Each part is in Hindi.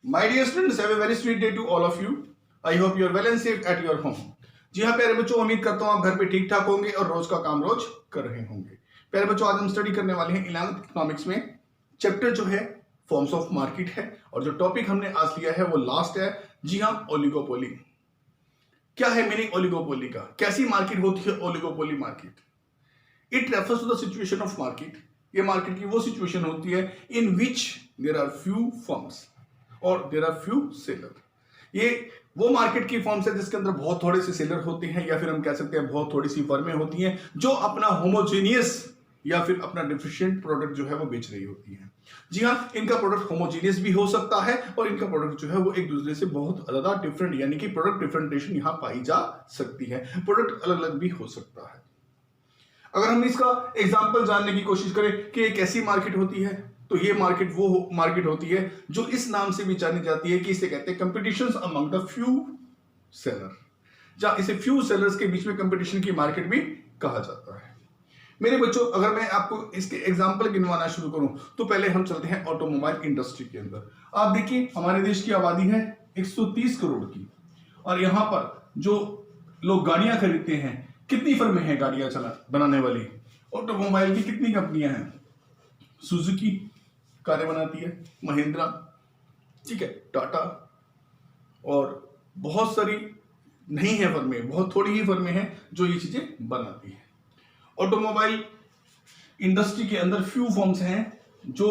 My dear students, have a very sweet day to all of you. I hope you are well and safe at your home. जी हाँ प्यारे बच्चों, उम्मीद करता हूँ आप घर पे ठीक ठाक होंगे और रोज का काम रोज कर रहे होंगे। प्यारे बच्चों, आज हम स्टडी करने वाले हैं 11th इकोनॉमिक्स में चैप्टर जो है फॉर्म्स ऑफ मार्केट है, और जो टॉपिक हमने आज लिया है वो लास्ट है। जी हाँ, ओलिगोपोली। क्या है मीनिंग ओलिगोपोली का? कैसी मार्केट होती है oligopoly market? It refers to the situation of market. ये मार्केट की वो सिचुएशन होती है in which there are few firms और देयर आर फ्यू सेलर। ये वो मार्केट की फर्म्स है जिसके अंदर बहुत थोड़े से सेलर होते हैं, या फिर हम कह सकते हैं बहुत थोड़ी सी फर्में होती हैं जो अपना होमोजेनियस या फिर अपना डिफिशिएंट प्रोडक्ट जो है वो बेच रही होती हैं। जी हाँ, इनका प्रोडक्ट होमोजेनियस भी हो सकता है और इनका प्रोडक्ट जो है वो एक दूसरे से बहुत ज्यादा डिफरेंट, यानी कि प्रोडक्ट डिफरेंटेशन यहाँ पाई जा सकती है। प्रोडक्ट अलग अलग भी हो सकता है। अगर हम इसका एग्जाम्पल जानने की कोशिश करें कि एक ऐसी मार्केट होती है, तो ये मार्केट वो मार्केट होती है जो इस नाम से भी जानी जाती है कि इसे कहते हैं competitions among the few seller, जहां इसे फ्यू सेलर्स के बीच में कंपटीशन की मार्केट भी कहा जाता है। मेरे बच्चों, अगर मैं आपको इसके एग्जाम्पल गिनवाना शुरू करूं तो पहले हम चलते हैं ऑटोमोबाइल इंडस्ट्री के अंदर। आप देखिए, हमारे देश की आबादी है 130 करोड़ की, और यहां पर जो लोग गाड़ियां खरीदते हैं, कितनी फर्में हैं गाड़ियां बनाने वाली? ऑटोमोबाइल की कितनी कंपनियां हैं? सुजुकी कारें बनाती है, महिंद्रा, ठीक है, टाटा, और बहुत सारी नहीं है फर्में, बहुत थोड़ी ही फर्में हैं जो ये चीजें बनाती है। ऑटोमोबाइल इंडस्ट्री के अंदर फ्यू फर्म्स हैं जो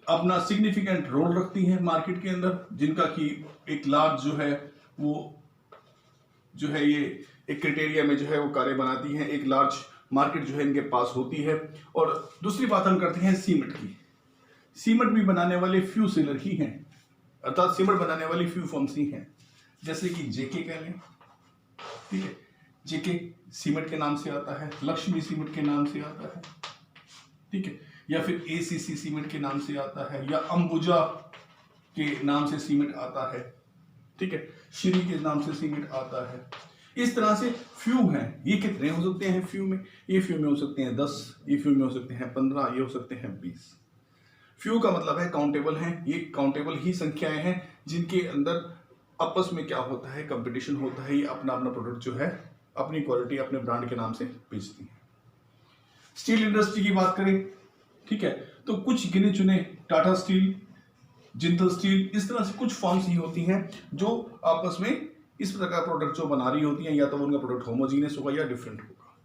अपना सिग्निफिकेंट रोल रखती हैं मार्केट के अंदर, जिनका कि एक लार्ज जो है वो जो है ये एक क्राइटेरिया में जो है वो कारें बनाती हैं, एक लार्ज मार्केट जो है इनके पास होती है। और दूसरी बात हम करते हैं सीमेंट की। सीमेंट भी बनाने वाले फ्यू सेलर ही हैं, अर्थात सीमेंट बनाने वाली फ्यू फर्म्स ही हैं, जैसे कि जेके कह लें, ठीक है, जेके सीमेंट के नाम से आता है, लक्ष्मी सीमेंट के नाम से आता है, ठीक है, या फिर एसीसी सीमेंट के नाम से आता है, या अंबुजा के नाम से सीमेंट आता है, ठीक है, श्री के नाम से सीमेंट आता है। इस तरह से फ्यू हैं। ये कितने हो सकते हैं फ्यू में? ये फ्यू में हो सकते हैं 10, ये फ्यू में हो सकते हैं 15, ये हो सकते हैं 20। फ्यू का मतलब है काउंटेबल हैं। ये काउंटेबल ही संख्याएं हैं जिनके अंदर आपस में क्या होता है, कंपटीशन होता है। ये अपना अपना प्रोडक्ट जो है अपनी क्वालिटी अपने ब्रांड के नाम से बेचती है। स्टील इंडस्ट्री की बात करें, ठीक है, तो कुछ गिने चुने टाटा स्टील, जिंदल स्टील, इस तरह से कुछ फर्म्स ही होती हैं जो आपस में इस प्रकार प्रोडक्ट जो बना रही होती हैं, या तो उनका प्रोडक्ट होमोजीनियस होगा या डिफरेंट होगा।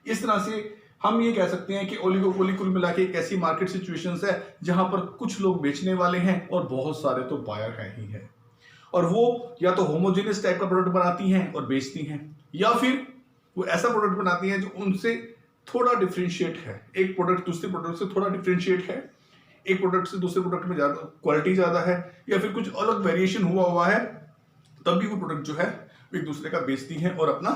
इस तरह से हम ये कह सकते हैं कि ओलिगोपोली कुल मिला के एक ऐसी मार्केट सिचुएशंस है जहां पर कुछ लोग बेचने वाले हैं और बहुत सारे तो बायर हैं ही है, और वो या तो होमोजेनियस टाइप का प्रोडक्ट बनाती हैं और बेचती हैं, या फिर वो ऐसा प्रोडक्ट बनाती हैं जो उनसे थोड़ा डिफ्रेंशिएट है। एक प्रोडक्ट दूसरे प्रोडक्ट से थोड़ा डिफ्रेंशिएट है, एक प्रोडक्ट से दूसरे प्रोडक्ट में ज्यादा क्वालिटी ज्यादा है, या फिर कुछ अलग वेरिएशन हुआ है, तब भी वो प्रोडक्ट जो है एक दूसरे का बेचती हैं और अपना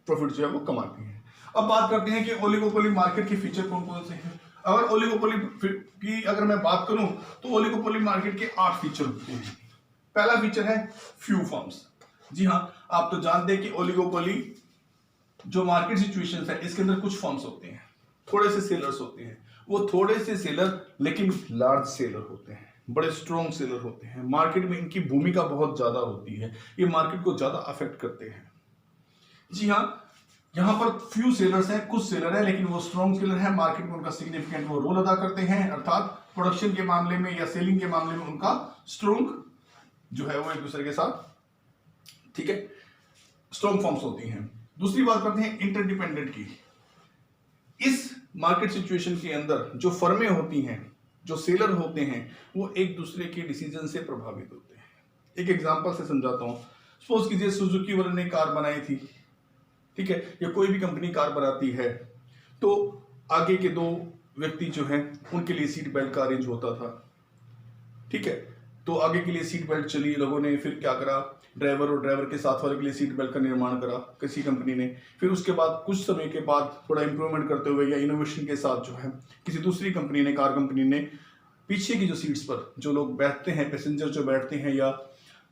प्रॉफिट जो है वो कमाती हैं। अब बात करते हैं कि ओलिगोपोली मार्केट के फीचर कौन कौन से हैं। अगर ओलिगोपोली की अगर मैं बात करूं तो ओलिगोपोली मार्केट के 8 फीचर होते हैं। पहला फीचर है फ्यू फर्म्स। जी हाँ, आप तो जानते हैं कि ओलिगोपोली जो मार्केट सिचुएशन है इसके अंदर कुछ फर्म्स होते हैं, थोड़े से सेलर्स होते हैं। वो थोड़े से सेलर लेकिन लार्ज सेलर होते हैं, बड़े स्ट्रॉन्ग सेलर होते हैं। मार्केट में इनकी भूमिका बहुत ज्यादा होती है, ये मार्केट को ज्यादा अफेक्ट करते हैं। जी हाँ, यहाँ पर फ्यू सेलर्स हैं, कुछ सेलर हैं, लेकिन वो स्ट्रॉन्ग सेलर हैं। मार्केट में उनका सिग्निफिकेंट वो रोल अदा करते हैं, अर्थात प्रोडक्शन के मामले में या सेलिंग के मामले में उनका स्ट्रॉन्ग जो है वो एक दूसरे के साथ, ठीक है, स्ट्रॉन्ग फॉर्म्स होती हैं। दूसरी बात करते हैं इंटरडिपेंडेंट की। इस मार्केट सिचुएशन के अंदर जो फर्में होती हैं, जो सेलर होते हैं, वो एक दूसरे के डिसीजन से प्रभावित होते हैं। एक एग्जांपल से समझाता हूं। सपोज कीजिए सुजुकी वाले ने कार बनाई थी, ठीक है, या कोई भी कंपनी कार बनाती है, तो आगे के 2 व्यक्ति जो हैं उनके लिए सीट बेल्ट का अरेंज होता था, ठीक है, तो आगे के लिए सीट बेल्ट चली, लोगों ने फिर क्या करा, ड्राइवर और ड्राइवर के साथ वाले के लिए सीट बेल्ट का निर्माण करा किसी कंपनी ने। फिर उसके बाद कुछ समय के बाद थोड़ा इंप्रूवमेंट करते हुए या इनोवेशन के साथ जो है किसी दूसरी कंपनी ने, कार कंपनी ने, पीछे की जो सीट्स पर जो लोग बैठते हैं, पैसेंजर जो बैठते हैं, या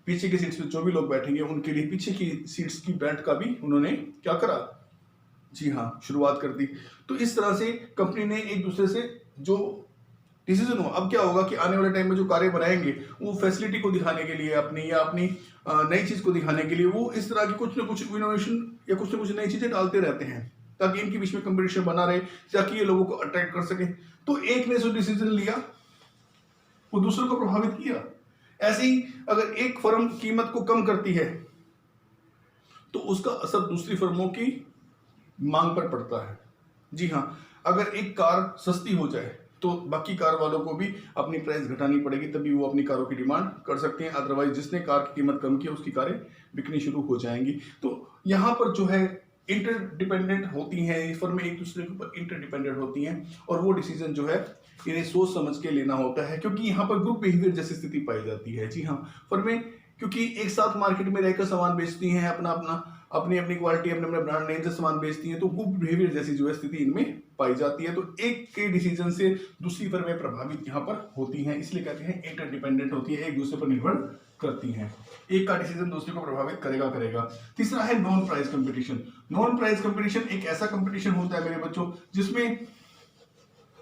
पीछे की सीट्स पर जो भी लोग बैठेंगे उनके लिए पीछे की सीट्स की बेल्ट का भी उन्होंने क्या करा, जी हाँ, शुरुआत कर दी। तो इस तरह से कंपनी ने एक दूसरे से जो डिसीजन हो। अब क्या होगा कि आने वाले टाइम में जो कारें बनाएंगे वो फैसिलिटी को दिखाने के लिए अपनी या अपनी नई चीज को दिखाने के लिए वो इस तरह की कुछ ना कुछ इनोवेशन या कुछ ना कुछ नई चीजें डालते रहते हैं ताकि इनके बीच में कंपटीशन बना रहे, ताकि ये लोगों को अट्रैक्ट कर सके। तो एक ने जो डिसीजन लिया वो दूसरों को प्रभावित किया। ऐसे ही अगर एक फर्म कीमत को कम करती है तो उसका असर दूसरी फर्मों की मांग पर पड़ता है। जी हाँ, अगर एक कार सस्ती हो जाए तो बाकी कार वालों को भी अपनी प्राइस घटानी पड़ेगी, तभी वो अपनी कारों की डिमांड कर सकते हैं। अदरवाइज जिसने कार की कीमत कम की उसकी कारें बिकनी शुरू हो जाएंगी। तो यहाँ पर जो है इंटरडिपेंडेंट होती हैं, फर्में एक दूसरे के ऊपर इंटरडिपेंडेंट होती हैं और वो डिसीजन जो है इन्हें सोच समझ के लेना होता है, क्योंकि यहाँ पर ग्रुप बिहेवियर जैसी स्थिति पाई जाती है। जी हाँ, फर्में क्योंकि एक साथ मार्केट में रहकर सामान बेचती हैं, अपनी अपनी क्वालिटी, अपने अपने ब्रांड नेम से सामान बेचती हैं, तो ग्रुप बिहेवियर जैसी जो है स्थिति इनमें पाई जाती है। तो एक के डिसीजन से दूसरी फर्में प्रभावित यहाँ पर होती हैं, इसलिए कहते हैं इंटरडिपेंडेंट होती है, एक दूसरे पर निर्भर करती हैं। एक का डिसीजन दूसरे को प्रभावित करेगा। तीसरा है non price competition. Non price competition एक ऐसा कंपटीशन होता है मेरे बच्चों जिसमें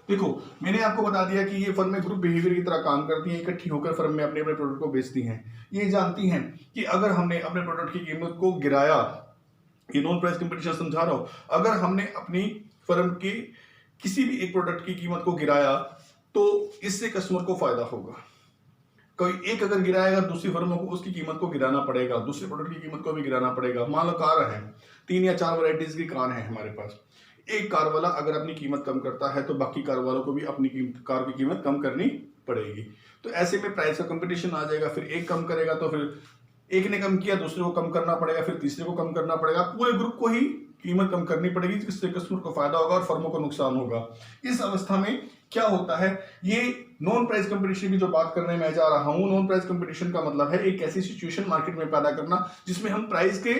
देखो, मैंने आपको बता दिया कि ये फर्में ग्रुप बिहेवियर की तरह काम करती हैं, इकट्ठी होकर फर्म में अपने अपने प्रोडक्ट को बेचती हैं। ये जानती हैं कि अगर हमने अपने प्रोडक्ट की कीमत को गिराया, ये नॉन प्राइस कंपटीशन समझा रहा हूं, अगर हमने अपनी फर्म के किसी भी एक प्रोडक्ट की कीमत को गिराया तो इससे कस्टमर को फायदा होगा। कोई एक अगर गिराएगा दूसरी फर्मों को उसकी कीमत को गिराना पड़ेगा, दूसरे प्रोडक्ट की कीमत को भी गिराना पड़ेगा। मान लो कार है, 3 या 4 वैरायटीज की कार है हमारे पास। एक कार वाला अगर अपनी कीमत कम करता है तो बाकी कार वालों को भी अपनी कार की कीमत कम करनी पड़ेगी। तो ऐसे में प्राइस का कंपटीशन आ जाएगा। फिर एक कम करेगा तो फिर एक ने कम किया, दूसरे को कम करना पड़ेगा, फिर तीसरे को कम करना पड़ेगा, पूरे ग्रुप को ही कीमत कम करनी पड़ेगी, जिससे कस्टमर को फायदा होगा और फर्मों को नुकसान होगा। इस अवस्था में क्या होता है, ये नॉन प्राइस कंपटीशन की जो बात करने में जा रहा हूं, नॉन प्राइस कंपटीशन का मतलब है एक ऐसी सिचुएशन मार्केट में पैदा करना जिसमें हम प्राइस के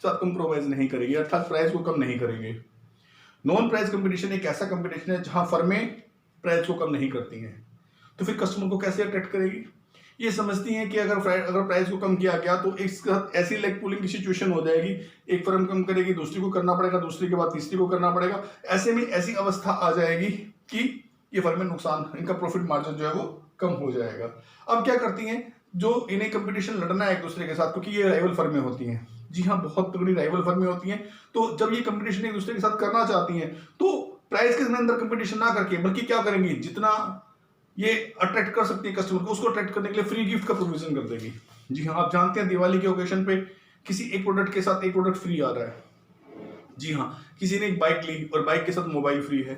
साथ कंप्रोमाइज नहीं करेंगे, अर्थात प्राइस को कम नहीं करेंगे। नॉन प्राइस कंपटीशन एक ऐसा कंपटीशन है जहां फर्में प्राइस को कम नहीं करती हैं। तो फिर कस्टमर को कैसे अट्रैक्ट करेगी? ये समझती हैं कि अगर प्राइस को कम किया गया तो एक ऐसी लेग पुलिंग की सिचुएशन हो जाएगी, एक फर्म कम करेगी, दूसरी को करना पड़ेगा, दूसरी के बाद तीसरी को करना पड़ेगा। ऐसे में ऐसी अवस्था आ जाएगी कि ये फर्में नुकसान, इनका प्रॉफिट मार्जिन जो है वो कम हो जाएगा। अब क्या करती हैं, जो इन्हें कंपटीशन लड़ना है एक दूसरे के साथ, क्योंकि ये राइवल फर्में होती हैं। जी हाँ, बहुत तगड़ी राइवल फर्में होती हैं। तो जब ये कंपटीशन एक दूसरे के साथ करना चाहती हैं तो प्राइस के अंदर कंपटीशन ना करके बल्कि क्या करेंगी, जितना ये अट्रैक्ट कर सकती है कस्टमर को, उसको अट्रैक्ट करने के लिए फ्री गिफ्ट का प्रोविजन कर देगी। जी हाँ, आप जानते हैं दिवाली के ओकेशन पे किसी एक प्रोडक्ट के साथ एक प्रोडक्ट फ्री आ रहा है। जी हाँ, किसी ने एक बाइक ली और बाइक के साथ मोबाइल फ्री है,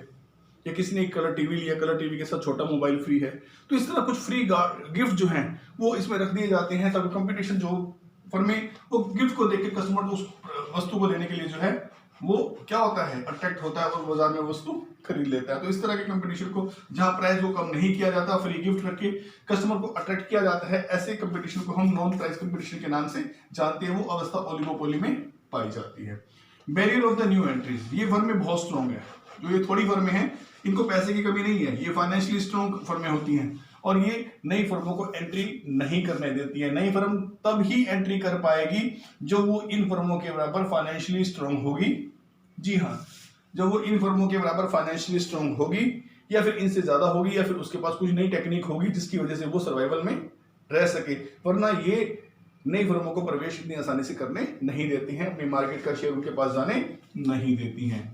या किसी ने एक कलर टीवी लिया, कलर टीवी के साथ छोटा मोबाइल फ्री है। तो इस तरह कुछ फ्री गिफ्ट जो हैं वो इसमें रख दिए जाते हैं ताकि कंपटीशन जो फर्में वो गिफ्ट को देख के कस्टमर को उस वस्तु को लेने के लिए जो है वो क्या होता है, अट्रैक्ट होता है और बाजार में वस्तु खरीद लेता है। तो इस तरह के कंपटीशन को जहां प्राइस को कम नहीं किया जाता, फ्री गिफ्ट रख के कस्टमर को अट्रैक्ट किया जाता है, ऐसे कंपटीशन को हम नॉन प्राइस कंपटीशन के नाम से जानते हैं। वो अवस्था ओलिगोपोली में पाई जाती है। Barrier of the new entries, ये फर्में बहुत स्ट्रॉन्ग है। जो ये थोड़ी फर्में हैं इनको पैसे की कमी नहीं है, ये फाइनेंशियली स्ट्रॉन्ग फर्में होती हैं और ये नई फर्मों को एंट्री नहीं करने देती है। नई फर्म तब ही एंट्री कर पाएगी जो वो इन फर्मों के बराबर फाइनेंशियली स्ट्रॉन्ग होगी। जी हाँ, जब वो इन फर्मों के बराबर फाइनेंशियली स्ट्रॉन्ग होगी या फिर इनसे ज्यादा होगी या फिर उसके पास कुछ नई टेक्निक होगी जिसकी वजह से वो सर्वाइवल में रह सके। वरना ये नई फर्मों को प्रवेश इतनी आसानी से करने नहीं देती हैं, अपने मार्केट का शेयर उनके पास जाने नहीं देती हैं।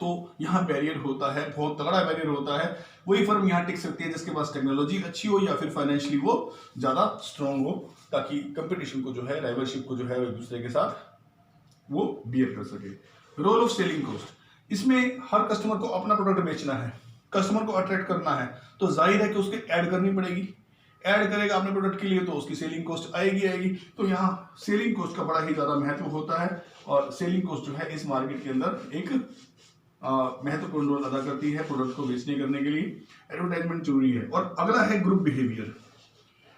तो यहाँ बैरियर होता है, बहुत तगड़ा बैरियर होता है। वही फर्म यहाँ टिक सकती है जिसके पास टेक्नोलॉजी अच्छी हो या फिर फाइनेंशियली वो ज्यादा स्ट्रॉन्ग हो, ताकि कंपटीशन को जो है, राइवलशिप को जो है एक दूसरे के साथ वो बिहेव कर सके। रोल ऑफ सेलिंग कॉस्ट, इसमें हर कस्टमर को अपना प्रोडक्ट बेचना है, कस्टमर को अट्रैक्ट करना है, तो जाहिर है कि उसके ऐड करनी पड़ेगी। ऐड करेगा अपने प्रोडक्ट के लिए तो उसकी सेलिंग कॉस्ट आएगी। तो यहाँ सेलिंग कॉस्ट का बड़ा ही ज्यादा महत्व होता है और सेलिंग कॉस्ट जो है इस मार्केट के अंदर एक महत्वपूर्ण रोल अदा करती है प्रोडक्ट को बेचने करने के लिए। एडवर्टाइजमेंट जरूरी है। और अगला है ग्रुप बिहेवियर।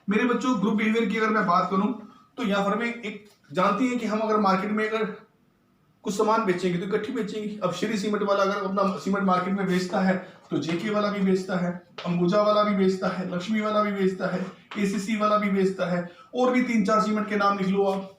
मेरे बच्चों, ग्रुप बिहेवियर की अगर मैं बात करूं तो यहाँ पर मैं एक जानती है कि हम अगर मार्केट में अगर कुछ सामान बेचेंगे तो इकट्ठी बेचेंगे। अब श्री सीमेंट वाला अगर अपना सीमेंट मार्केट में बेचता है तो जेके वाला भी बेचता है, अंबुजा वाला भी बेचता है, लक्ष्मी वाला भी बेचता है, एसीसी वाला भी बेचता है, और भी 3-4 सीमेंट के नाम लिख लो आप।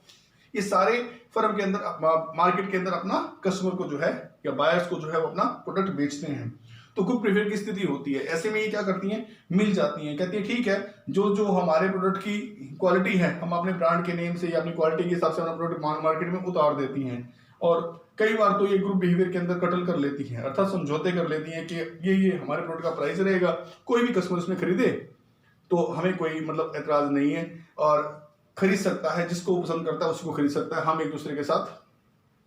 ये सारे फर्म के अंदर मार्केट के अंदर अपना कस्टमर को जो है या बायर्स को जो है वो अपना प्रोडक्ट बेचते हैं। तो ग्रुप बिहेवियर की स्थिति होती है। ऐसे में ये क्या करती हैं, मिल जाती हैं, कहती है ठीक है जो जो हमारे प्रोडक्ट की क्वालिटी है हम अपने ब्रांड के नेम से या अपनी क्वालिटी के हिसाब से अपना प्रोडक्ट मार्केट में उतार देती हैं। और कई बार तो ये ग्रुप बिहेवियर के अंदर कटल कर लेती हैं, अर्थात समझौते कर लेती हैं कि ये हमारे प्रोडक्ट का प्राइस रहेगा, कोई भी कस्टमर इसमें खरीदे तो हमें कोई मतलब एतराज नहीं है और खरीद सकता है, जिसको पसंद करता है उसको खरीद सकता है, हम एक दूसरे के साथ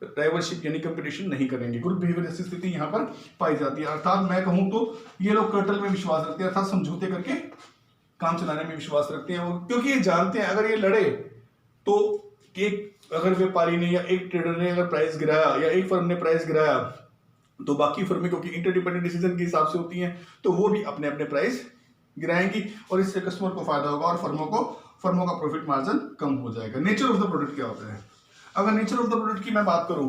राइवलशिप यानी कंपटीशन नहीं करेंगे। ग्रुप बिहेवियर जैसी स्थिति यहाँ पर पाई जाती है। अर्थात मैं कहूँ तो ये लोग कर्टल में विश्वास रखते हैं, अर्थात समझौते करके काम चलाने में विश्वास रखते हैं, क्योंकि ये जानते हैं अगर ये लड़े तो एक अगर व्यापारी ने या एक ट्रेडर ने अगर प्राइस गिराया या एक फर्म ने प्राइस गिराया तो बाकी फर्में क्योंकि इंटरडिपेंडेंट डिसीजन के हिसाब से होती हैं तो वो भी अपने अपने प्राइस गिराएंगी और इससे कस्टमर को फायदा होगा और फर्मों का प्रॉफिट मार्जिन कम हो जाएगा। नेचर ऑफ द प्रोडक्ट क्या होता है? अगर नेचर ऑफ द प्रोडक्ट की मैं बात करूं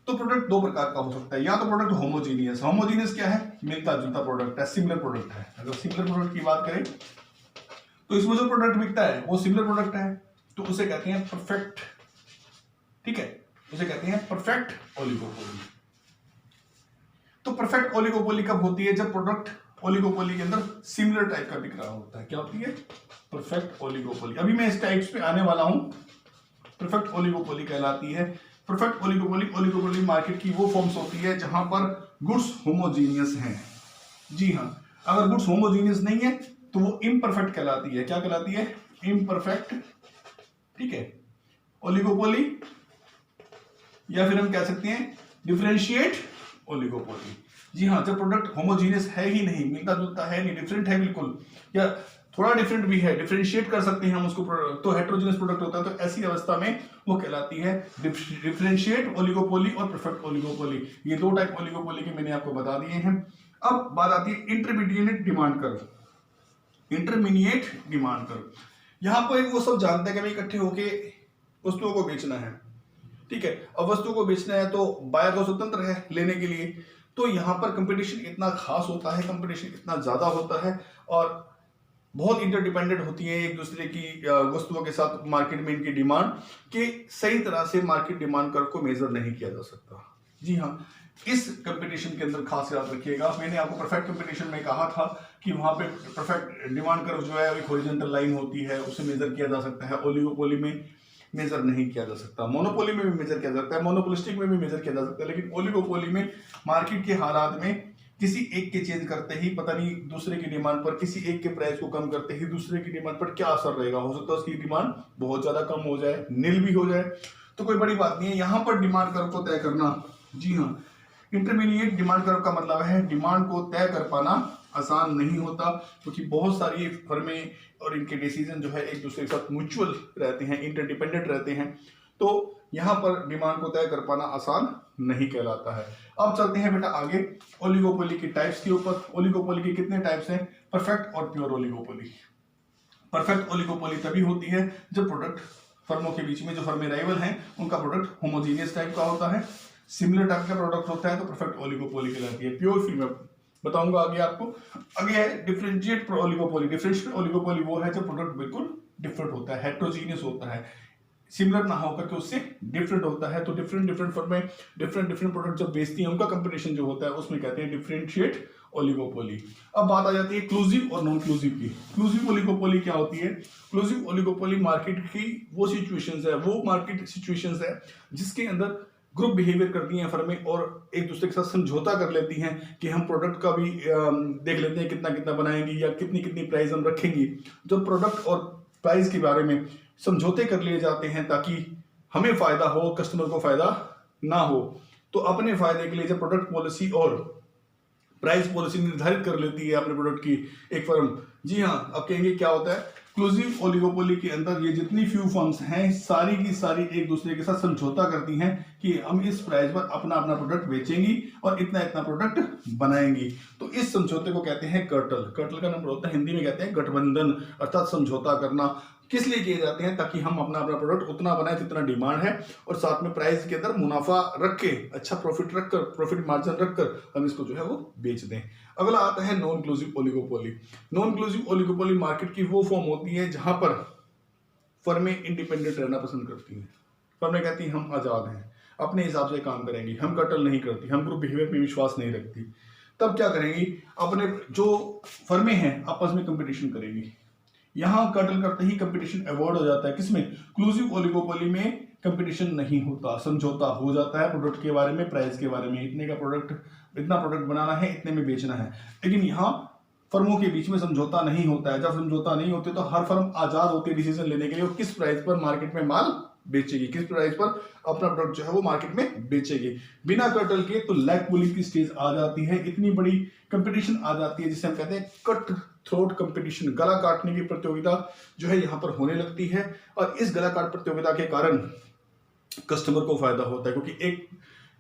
तो प्रोडक्ट दो प्रकार का हो सकता है, या तो प्रोडक्ट होमोजीनियस। होमोजीनियस क्या है? मिलता जुलता प्रोडक्ट है, सिमिलर प्रोडक्ट है। अगर सिमिलर प्रोडक्ट की बात करें तो इसमें जो प्रोडक्ट बिकता है वो सिमिलर प्रोडक्ट है तो उसे कहते हैं परफेक्ट, ठीक है, उसे कहते हैं परफेक्ट ओलिगोपोली। तो परफेक्ट ओलिगोपोली कब होती है? जब प्रोडक्ट ओलिगोपोली के अंदर सिमिलर टाइप का बिक रहा होता है। क्या होती है? Perfect oligopoly. अभी मैं इस टाइप्स पे आने वाला हूं। परफेक्ट ओलिगोपोली कहलाती है। परफेक्ट ओलिगोपोली मार्केट की वो फॉर्म्स होती है जहां पर गुड्स होमोजीनियस हैं। जी हां, अगर गुड्स होमोजीनियस नहीं है तो वो इम्परफेक्ट कहलाती है। क्या कहलाती है? इम्परफेक्ट, ठीक है, ओलिगोपोली, या फिर हम कह सकते हैं डिफरेंशिएट ओलिगोपोली। जी हाँ, जब प्रोडक्ट होमोजीनियस है ही नहीं, मिलता जुलता है नहीं, डिफरेंट है बिल्कुल, या थोड़ा डिफरेंट भी है, डिफरेंशिएट कर सकते हैं हम उसको, तो हेट्रोजीनियस प्रोडक्ट होता है, तो ऐसी अवस्था में वो कहलाती है डिफरेंशिएट ओलिगोपोली और परफेक्ट ओलिगोपोली। ये दो टाइप ओलिगोपोली के मैंने आपको बता दिए हैं। अब बात आती है intermediate demand curve. Intermediate demand curve, यहां पर वो सब जानते हैं कि हमें इकट्ठे होके वस्तुओं को बेचना है, ठीक है। अब वस्तु को बेचना है तो बायर तो स्वतंत्र है लेने के लिए, तो यहाँ पर कंपटीशन इतना खास होता है, कंपटीशन इतना ज्यादा होता है और बहुत इंटरडिपेंडेंट होती है एक दूसरे की वस्तुओं के साथ मार्केट में इनकी डिमांड, कि सही तरह से मार्केट डिमांड कर्व को मेजर नहीं किया जा सकता। जी हाँ, इस कंपटीशन के अंदर खास याद रखिएगा, मैंने आपको परफेक्ट कंपटीशन में कहा था कि वहां पे परफेक्ट डिमांड कर्व जो है एक हॉरिजॉन्टल लाइन होती है, उसे मेजर किया जा सकता है। ओलिगोपोली में मेजर नहीं किया जा सकता, मोनोपोली में भी मेजर किया जा सकता है, मोनोपोलिस्टिक में भी मेजर किया जा सकता है, लेकिन ओलिगोपोली में मार्केट के हालात में किसी एक के चेंज करते ही पता नहीं दूसरे की डिमांड पर, किसी एक के प्राइस को कम करते ही दूसरे की डिमांड पर क्या असर रहेगा। हो सकता है उसकी डिमांड बहुत ज्यादा कम हो जाए, नील भी हो जाए, तो कोई बड़ी बात नहीं है। यहां पर डिमांड कर्व को तय करना, जी हाँ, इंटरमीडिएट डिमांड कर्व का मतलब है डिमांड को तय कर पाना आसान नहीं होता, क्योंकि बहुत सारी फर्में और इनके डिसीजन जो है एक दूसरे के साथ म्यूचुअल रहते हैं, इंटरडिपेंडेंट रहते हैं, तो यहाँ पर डिमांड को तय कर पाना आसान नहीं कहलाता है। अब चलते हैं बेटा आगे ओलिगोपोली की टाइप्स के ऊपर। ओलिगोपोली के कितने टाइप्स हैं? परफेक्ट और प्योर ओलिगोपोली। परफेक्ट ओलिगोपोली तभी होती है जब प्रोडक्ट फर्मों के बीच में, जो फर्में राइवल हैं, उनका प्रोडक्ट होमोजीनियस टाइप का होता है, सिमिलर टाइप का प्रोडक्ट होता है, तो परफेक्ट ओलिगोपोली कहलाती है। प्योर फिर मैं बताऊंगा आगे आपको। आगे है डिफरेंशिएट ओलिगोपोली। डिफरेंशिएट ओलिगोपोली वो है जब प्रोडक्ट बिल्कुल डिफरेंट होता है, हेट्रोजीनियस होता है, सिमिलर ना होकर के उससे डिफरेंट होता है। तो डिफरेंट फर्में डिफरेंट प्रोडक्ट जब बेचती हैं, उनका कंपटीशन जो होता है उसमें कहते हैं डिफरेंशिएट ओलिगोपोली। अब बात आ जाती है क्लूसिव और नॉन क्लूसिव की। क्लूसिव ओलिगोपोली क्या होती है? क्लूसिव ओलिगोपोली मार्केट की वो सिचुएशंस है, वो मार्केट सिचुएशंस है जिसके अंदर ग्रुप बिहेवियर करती हैं फर्में और एक दूसरे के साथ समझौता कर लेती हैं कि हम प्रोडक्ट का भी देख लेते हैं कितना कितना बनाएंगी या कितनी कितनी प्राइस हम रखेंगी। जो प्रोडक्ट और प्राइस के बारे में समझौते कर लिए जाते हैं ताकि हमें फायदा हो, कस्टमर को फायदा ना हो, तो अपने फायदे के लिए जब प्रोडक्ट पॉलिसी और प्राइस पॉलिसी निर्धारित कर लेती है अपने प्रोडक्ट की एक फर्म। जी हाँ, अब कहेंगे क्या होता है? एक्सक्लूसिव ओलिगोपोली के अंदर ये जितनी फ्यू फर्म्स हैं सारी की सारी एक दूसरे के साथ समझौता करती हैं कि हम इस प्राइस पर अपना अपना प्रोडक्ट बेचेंगी और इतना इतना प्रोडक्ट बनाएंगी। तो इस समझौते को कहते हैं कर्टल। कर्टल का नंबर होता है, हिंदी में कहते हैं गठबंधन, अर्थात समझौता करना। किस लिए किए जाते हैं? ताकि हम अपना अपना प्रोडक्ट उतना बनाए जितना डिमांड है और साथ में प्राइस के अंदर मुनाफा रख के, अच्छा प्रॉफिट रखकर, प्रॉफिट मार्जिन रखकर हम इसको जो है वो बेच दें। अगला आता है non collusive oligopoly. Non collusive oligopoly market की वो फॉर्म होती है जहां पर फर्में इंडिपेंडेंट रहना पसंद करती हैं। फर्में कहती हैं हम आजाद हैं, अपने हिसाब से काम करेंगी, हम कटल नहीं करती, हम ग्रुप बिहेवियर में विश्वास नहीं रखती। तब क्या करेंगी, अपने जो फर्में हैं आपस में कंपटीशन करेंगी। यहां कर्टल करते ही कंपटीशन अवॉइड हो जाता है। किसमें? एक्सक्लूसिव ओलिगोपोली में कंपटीशन नहीं होता, समझौता हो जाता है प्रोडक्ट के बारे में, प्राइस के बारे में, इतने का प्रोडक्ट, इतना प्रोडक्ट बनाना है, इतने में बेचना है। लेकिन यहाँ फर्मों के बीच में समझौता नहीं होता है। जब समझौता नहीं होते तो हर फर्म आजाद होती है डिसीजन लेने के लिए, किस प्राइस पर मार्केट में माल बेचेगी, किस प्राइस पर अपना प्रोडक्ट जो है वो मार्केट में बेचेगी। बिना कर्टल के तो लैग पुलिंग की स्टेज आ जाती है, इतनी बड़ी कंपटीशन आ जाती है जिसे हम कहते हैं कट थ्रोट कंपटीशन, गला काटने की प्रतियोगिता जो है यहाँ पर होने लगती है। और इस गला काट प्रतियोगिता के कारण कस्टमर को फायदा होता है, क्योंकि एक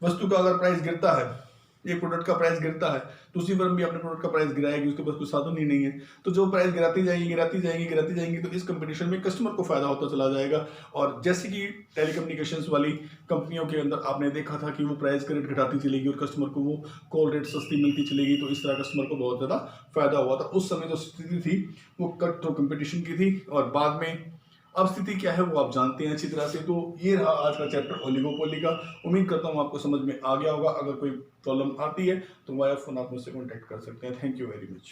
वस्तु का अगर प्राइस गिरता है, एक प्रोडक्ट का प्राइस गिरता है, दूसरी फर्म भी अपने प्रोडक्ट का प्राइस गिराएगी, उसके पास कुछ साधन ही नहीं है। तो जो प्राइस गिराती जाएंगी तो इस कंपटीशन में कस्टमर को फायदा होता चला जाएगा। और जैसे कि टेलीकम्युनिकेशंस वाली कंपनियों के अंदर आपने देखा था कि वो प्राइस का रेट घटाती चलेगी और कस्टमर को वो कॉल रेट सस्ती मिलती चलेगी, तो इस तरह कस्टमर को बहुत ज़्यादा फायदा हुआ था। उस समय जो स्थिति थी वो कट थ्रो कंपटीशन की थी, और बाद में अब स्थिति क्या है वो आप जानते हैं अच्छी तरह से। तो ये रहा आज का चैप्टर ओलिगोपोली का। उम्मीद करता हूँ आपको समझ में आ गया होगा। अगर कोई प्रॉब्लम आती है तो वाया फोन आप मुझसे कॉन्टैक्ट कर सकते हैं। Thank you very much.